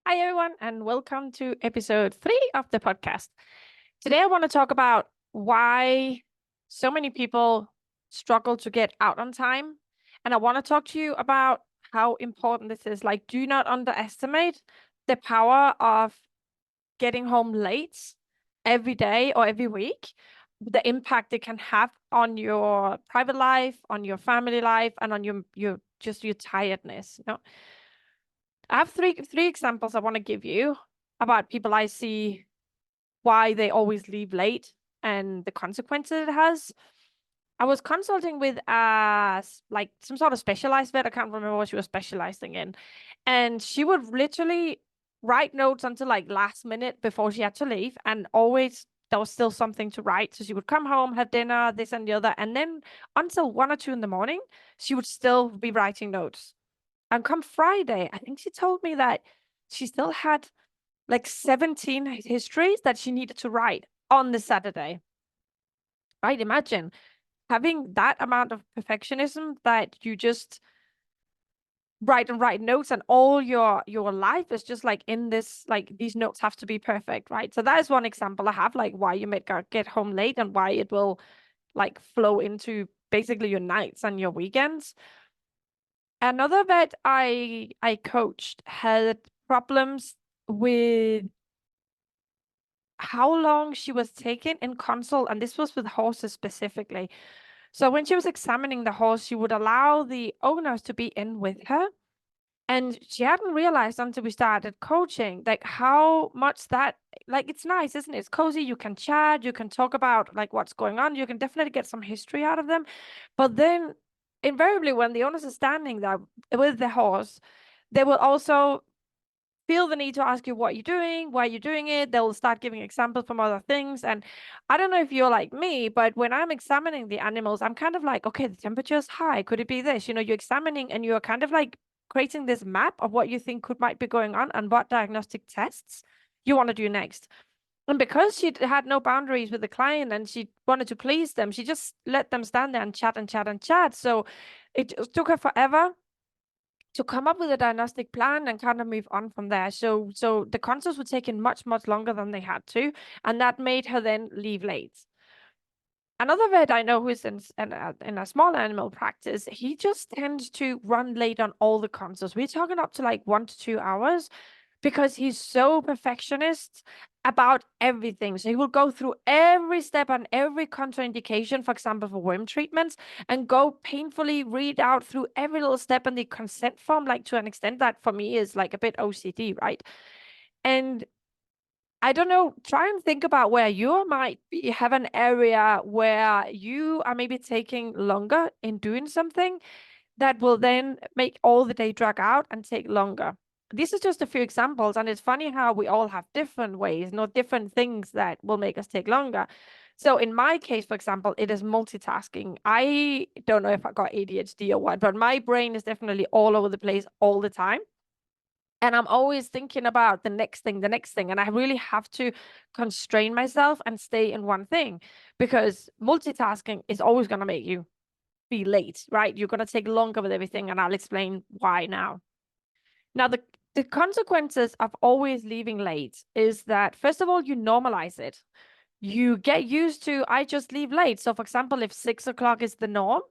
Hi, everyone, and welcome to episode 3 of the podcast. Today, I want to talk about why so many people struggle to get out on time. And I want to talk to you about how important this is. Like, do not underestimate the power of getting home late every day or every week, the impact it can have on your private life, on your family life, and on your just your tiredness. I have three examples I want to give you about people I see, why they always leave late and the consequences it has. I was consulting with like some sort of specialized vet. I can't remember what she was specializing in. And she would literally write notes until like last minute before she had to leave. And always there was still something to write. So she would come home, have dinner, this and the other. And then until 1 or 2 in the morning, she would still be writing notes. And come Friday, I think she told me that she still had like 17 histories that she needed to write on the Saturday. Right? Imagine having that amount of perfectionism that you just write and write notes, and all your life is just like in this, like these notes have to be perfect, right? So that is one example I have, like why you might get home late and why it will like flow into basically your nights and your weekends. Another vet I coached had problems with how long she was taking in consult, and this was with horses specifically. So when she was examining the horse, she would allow the owners to be in with her. And she hadn't realized until we started coaching, like how much that, like, it's nice, isn't it? It's cozy. You can chat, you can talk about like what's going on. You can definitely get some history out of them. But then invariably, when the owners are standing there with the horse, they will also feel the need to ask you what you're doing, why you're doing it. They'll start giving examples from other things. And I don't know if you're like me, but when I'm examining the animals, I'm kind of like, okay, the temperature is high. Could it be this? You're examining and you're kind of like creating this map of what you think might be going on and what diagnostic tests you want to do next. And because she had no boundaries with the client and she wanted to please them, she just let them stand there and chat and chat and chat. So it took her forever to come up with a diagnostic plan and kind of move on from there. So the consults were taking much longer than they had to, and that made her then leave late. Another vet I know who's in a small animal practice, he just tends to run late on all the consults. We're talking up to like 1 to 2 hours because he's so perfectionist about everything. So he will go through every step and every contraindication, for example, for worm treatments, and go painfully read out through every little step in the consent form, like to an extent that for me is like a bit OCD, right? And I don't know, try and think about where you might have an area where you are maybe taking longer in doing something that will then make all the day drag out and take longer. This is just a few examples, and it's funny how we all have different ways, not different things that will make us take longer. So in my case, for example, it is multitasking. I don't know if I got ADHD or what, but my brain is definitely all over the place all the time. And I'm always thinking about the next thing, the next thing. And I really have to constrain myself and stay in one thing, because multitasking is always going to make you be late, right? You're going to take longer with everything, and I'll explain why now. Now, the consequences of always leaving late is that, first of all, you normalize it. You get used to, I just leave late. So, for example, if 6 o'clock is the norm,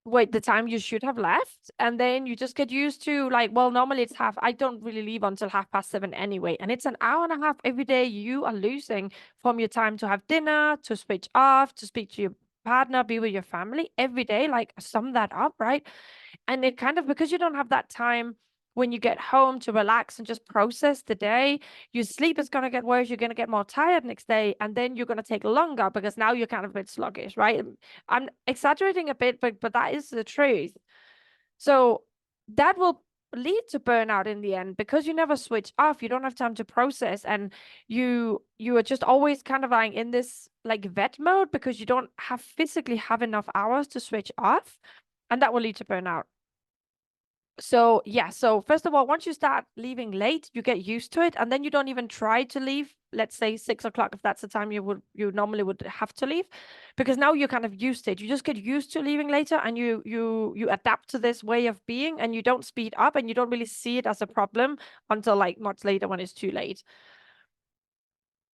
wait, the time you should have left, and then you just get used to like, well, normally it's I don't really leave until 7:30 anyway, and it's an hour and a half every day you are losing from your time to have dinner, to switch off, to speak to your partner, be with your family every day. Like, sum that up, right? And it kind of, because you don't have that time when you get home to relax and just process the day, your sleep is going to get worse. You're going to get more tired next day. And then you're going to take longer because now you're kind of a bit sluggish, right? I'm exaggerating a bit, but that is the truth. So that will lead to burnout in the end, because you never switch off. You don't have time to process, and you are just always kind of like in this like vet mode because you don't physically have enough hours to switch off, and that will lead to burnout. So yeah, so first of all, once you start leaving late, you get used to it, and then you don't even try to leave, let's say 6 o'clock, if that's the time you normally would have to leave, because now you're kind of used to it. You just get used to leaving later, and you adapt to this way of being, and you don't speed up, and you don't really see it as a problem until like much later when it's too late.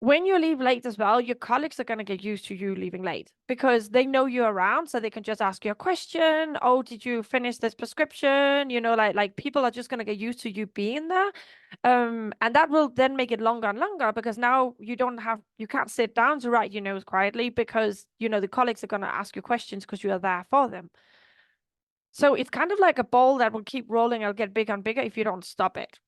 When you leave late as well, your colleagues are going to get used to you leaving late because they know you're around, so they can just ask you a question. Oh, did you finish this prescription? Like people are just going to get used to you being there. And that will then make it longer and longer because now you can't sit down to write your notes quietly because the colleagues are going to ask you questions because you are there for them. So it's kind of like a ball that will keep rolling. It'll get bigger and bigger if you don't stop it.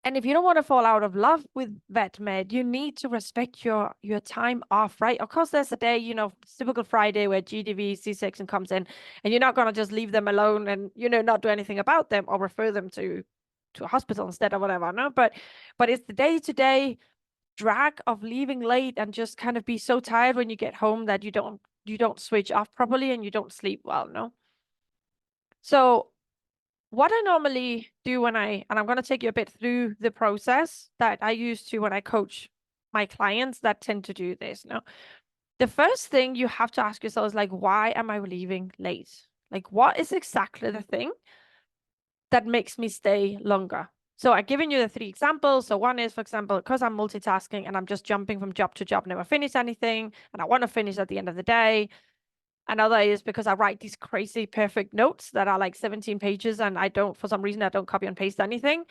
And if you don't want to fall out of love with vet med, you need to respect your time off, right? Of course, there's a day, typical Friday where GDV C-section comes in, and you're not gonna just leave them alone and not do anything about them or refer them to a hospital instead or whatever, no? But it's the day-to-day drag of leaving late and just kind of be so tired when you get home that you don't switch off properly and you don't sleep well, no? So what I normally do and I'm going to take you a bit through the process that I use to when I coach my clients that tend to do this. No, the first thing you have to ask yourself is like, why am I leaving late? Like, what is exactly the thing that makes me stay longer? So I've given you the three examples. So one is, for example, because I'm multitasking and I'm just jumping from job to job, never finish anything, and I want to finish at the end of the day. Another is because I write these crazy perfect notes that are like 17 pages and for some reason, I don't copy and paste anything.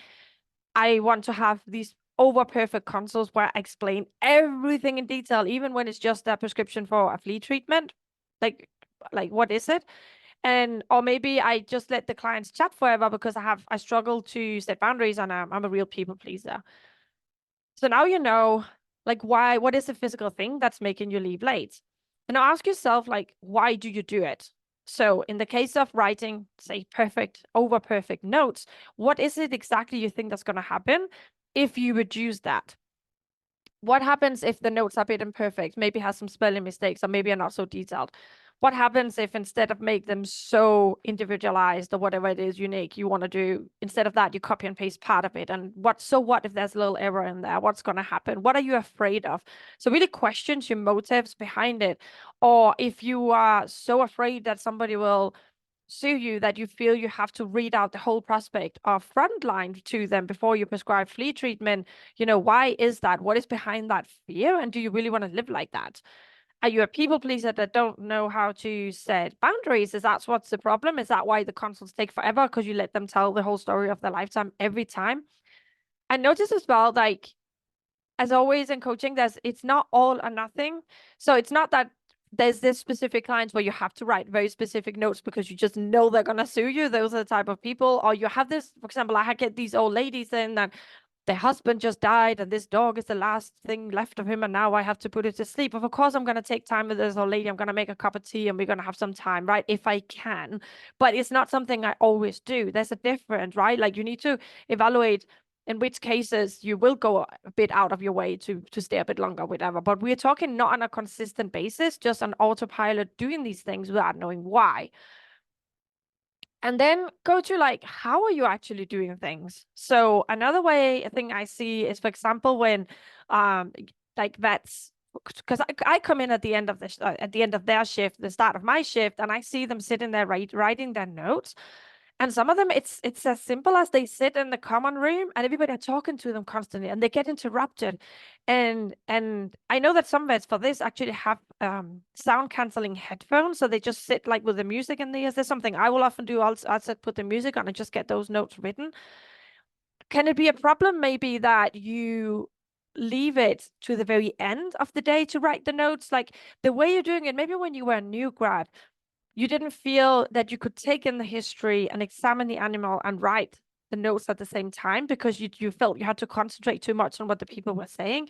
I want to have these over perfect consults where I explain everything in detail, even when it's just a prescription for a flea treatment. Like, like what is it? Or maybe I just let the clients chat forever because I struggle to set boundaries and I'm a real people pleaser. So now you know, like, what is the physical thing that's making you leave late? And now ask yourself, like, why do you do it? So in the case of writing, say, over perfect notes, what is it exactly you think that's going to happen if you reduce that? What happens if the notes are a bit imperfect, maybe has some spelling mistakes, or maybe are not so detailed? What happens if instead of make them so individualized or whatever it is unique you want to do, instead of that, you copy and paste part of it? And what if there's a little error in there? What's going to happen? What are you afraid of? So really questions your motives behind it. Or if you are so afraid that somebody will sue you that you feel you have to read out the whole prospect of frontline to them before you prescribe flea treatment, why is that? What is behind that fear? And do you really want to live like that? Are you a people pleaser that don't know how to set boundaries? Is that what's the problem? Is that why the consults take forever? Because you let them tell the whole story of their lifetime every time? I notice as well, like, as always in coaching, it's not all or nothing. So it's not that there's this specific clients where you have to write very specific notes because you just know they're gonna sue you. Those are the type of people. Or you have this, for example, I get these old ladies in that their husband just died and this dog is the last thing left of him and now I have to put it to sleep. Of course, I'm going to take time with this old lady. I'm going to make a cup of tea and we're going to have some time, right? If I can. But it's not something I always do. There's a difference, right? Like you need to evaluate in which cases you will go a bit out of your way to stay a bit longer, whatever. But we're talking not on a consistent basis, just on autopilot doing these things without knowing why. And then go to like, how are you actually doing things? So another way, I think I see is, for example, when like vets, because I come in at the end of at the end of their shift, the start of my shift, and I see them sitting there writing their notes. And some of them, it's as simple as they sit in the common room and everybody are talking to them constantly and they get interrupted. And I know that some vets for this actually have sound canceling headphones, so they just sit like with the music in the ears. There's something I will often do. I'll sit, put the music on and just get those notes written. Can it be a problem maybe that you leave it to the very end of the day to write the notes? Like the way you're doing it, maybe when you were a new grad, you didn't feel that you could take in the history and examine the animal and write the notes at the same time because you felt you had to concentrate too much on what the people were saying.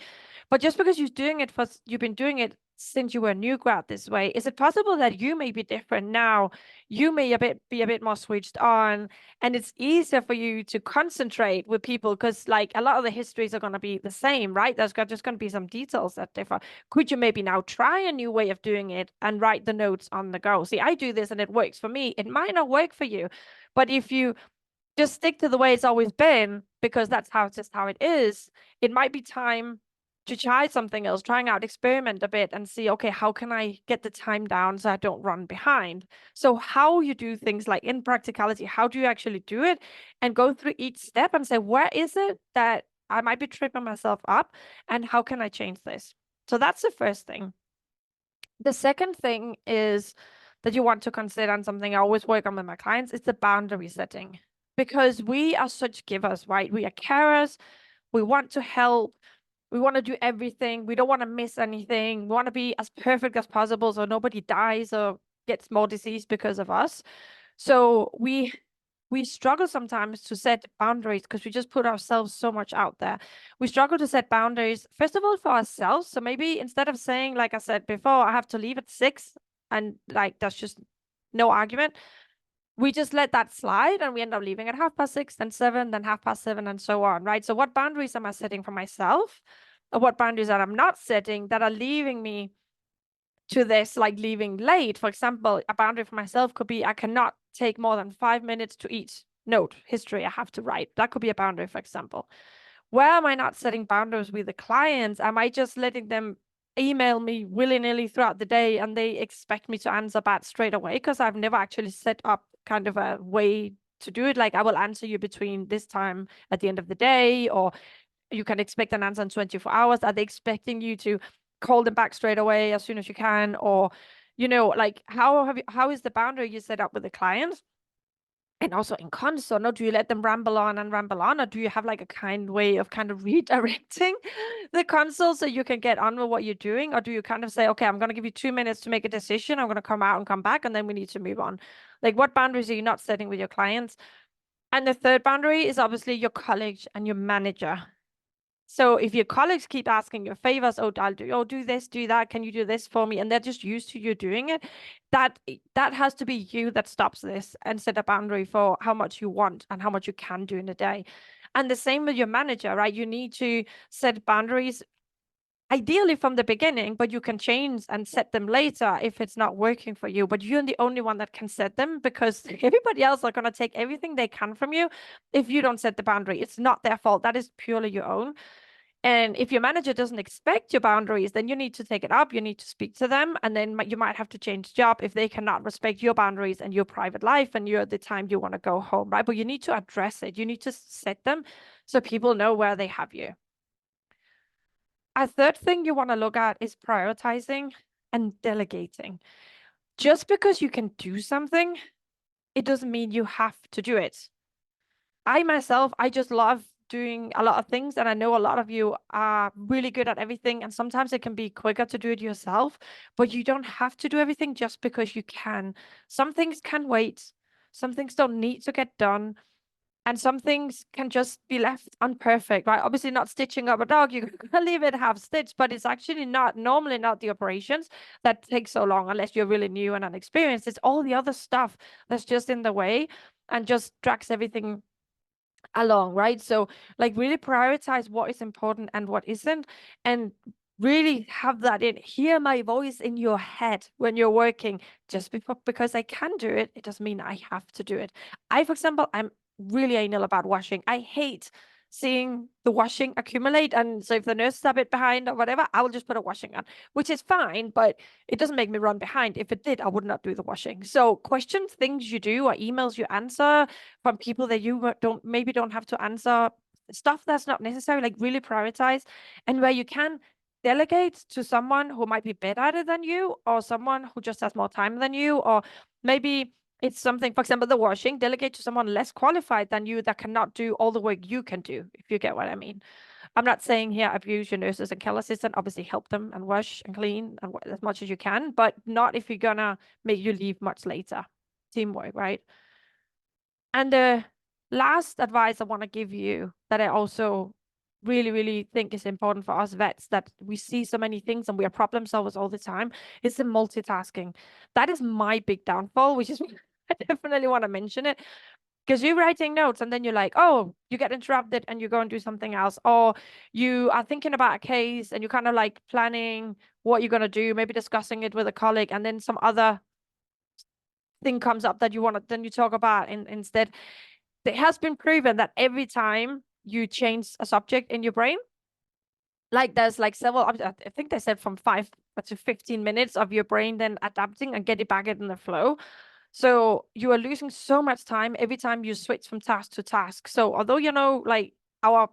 But just because you've been doing it since you were a new grad this way, is it possible that you may be different now? You may be a bit more switched on, and it's easier for you to concentrate with people because like a lot of the histories are going to be the same, right? Just going to be some details that differ. Could you maybe now try a new way of doing it and write the notes on the go? See, I do this and it works for me. It might not work for you, but if you just stick to the way it's always been, because that's just how it is. It might be time to try something else, trying out, experiment a bit and see, okay, how can I get the time down so I don't run behind? So how you do things, like in practicality, how do you actually do it, and go through each step and say, where is it that I might be tripping myself up, and how can I change this? So that's the first thing. The second thing is that you want to consider, and something I always work on with my clients, is the boundary setting. Because we are such givers, right? We are carers. We want to help. We want to do everything. We don't want to miss anything. We want to be as perfect as possible so nobody dies or gets more disease because of us. So we struggle sometimes to set boundaries because we just put ourselves so much out there. We struggle to set boundaries, first of all, for ourselves. So maybe instead of saying, like I said before, I have to leave at 6, and like that's just no argument, we just let that slide and we end up leaving at 6:30, then 7, then 7:30, and so on, right? So what boundaries am I setting for myself? Or what boundaries that I'm not setting that are leaving me to this, like leaving late? For example, a boundary for myself could be I cannot take more than 5 minutes to each note history I have to write. That could be a boundary, for example. Where am I not setting boundaries with the clients? Am I just letting them email me willy-nilly throughout the day and they expect me to answer back straight away? Because I've never actually set up kind of a way to do it. Like, I will answer you between this time at the end of the day, or you can expect an answer in 24 hours. Are they expecting you to call them back straight away as soon as you can? Or, like, how is the boundary you set up with the client? And also in console, no, do you let them ramble on and ramble on, or do you have like a kind way of kind of redirecting the console so you can get on with what you're doing? Or do you kind of say, okay, I'm going to give you 2 minutes to make a decision. I'm going to come out and come back, and then we need to move on. Like, what boundaries are you not setting with your clients? And the third boundary is obviously your colleague and your manager. So if your colleagues keep asking your favors, do this, do that, can you do this for me? And they're just used to you doing it. That has to be you that stops this and set a boundary for how much you want and how much you can do in a day. And the same with your manager, right? You need to set boundaries, ideally from the beginning, but you can change and set them later if it's not working for you. But you're the only one that can set them, because everybody else are going to take everything they can from you if you don't set the boundary. It's not their fault. That is purely your own. And if your manager doesn't expect your boundaries, then you need to take it up. You need to speak to them. And then you might have to change job if they cannot respect your boundaries and your private life and your the time you want to go home, right? But you need to address it. You need to set them so people know where they have you. A third thing you want to look at is prioritizing and delegating. Just because you can do something, it doesn't mean you have to do it. I just love doing a lot of things, and I know a lot of you are really good at everything, and sometimes it can be quicker to do it yourself, but you don't have to do everything just because you can. Some things can wait, some things don't need to get done, and some things can just be left unperfect, right? Obviously not stitching up a dog, you can leave it half stitched, but it's actually normally not the operations that take so long unless you're really new and unexperienced. It's all the other stuff that's just in the way and just drags everything along, right? So like really prioritize what is important and what isn't, and really have that hear my voice in your head when you're working. Just because I can do it, it doesn't mean I have to do it. For example, I'm really anal about washing. I hate seeing the washing accumulate, and so if the nurse is a bit behind or whatever, I will just put a washing on, which is fine, but it doesn't make me run behind. If it did, I would not do the washing. So question things you do or emails you answer from people that you don't have to answer, stuff that's not necessary. Like really prioritize, and where you can, delegate to someone who might be better at it than you, or someone who just has more time than you, or maybe it's something, for example, the washing, delegate to someone less qualified than you that cannot do all the work you can do, if you get what I mean. I'm not saying here abuse your nurses and care assistant. Obviously help them and wash and clean and as much as you can, but not if you're gonna make you leave much later. Teamwork, right? And the last advice I want to give you, that I also really, really think is important for us vets, that we see so many things and we are problem solvers all the time, is the multitasking. That is my big downfall, which is I definitely want to mention it. Because you're writing notes and then you're like, oh, you get interrupted and you go and do something else. Or you are thinking about a case and you're kind of like planning what you're going to do, maybe discussing it with a colleague, and then some other thing comes up that you want to, then you talk about instead. it has been proven that every time you change a subject in your brain, like there's like several, I think they said from 5 to 15 minutes of your brain then adapting and getting back in the flow. So you are losing so much time every time you switch from task to task. So although, like our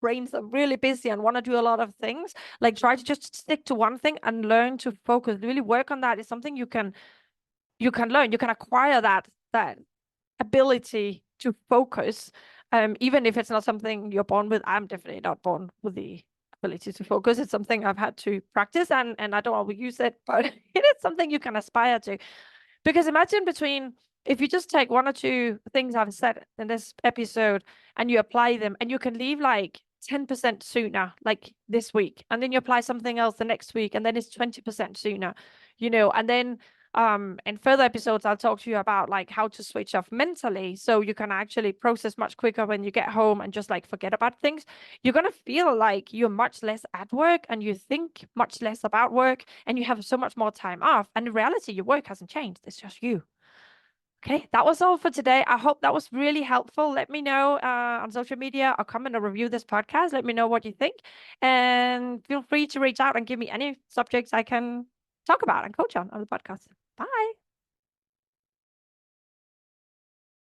brains are really busy and want to do a lot of things, like try to just stick to one thing and learn to focus, really work on that. It's something you can learn, you can acquire that ability to focus, even if it's not something you're born with. I'm definitely not born with the ability to focus. It's something I've had to practice, and I don't always use it, but it is something you can aspire to. Because imagine if you just take one or two things I've said in this episode and you apply them, and you can leave like 10% sooner, like this week, and then you apply something else the next week, and then it's 20% sooner, and then in further episodes I'll talk to you about like how to switch off mentally so you can actually process much quicker when you get home and just like forget about things. You're going to feel like you're much less at work and you think much less about work and you have so much more time off, and in reality your work hasn't changed, it's just you. Okay, that was all for today. I hope that was really helpful. Let me know on social media or comment or review this podcast. Let me know what you think. And feel free to reach out and give me any subjects I can talk about and coach on the podcast. Bye.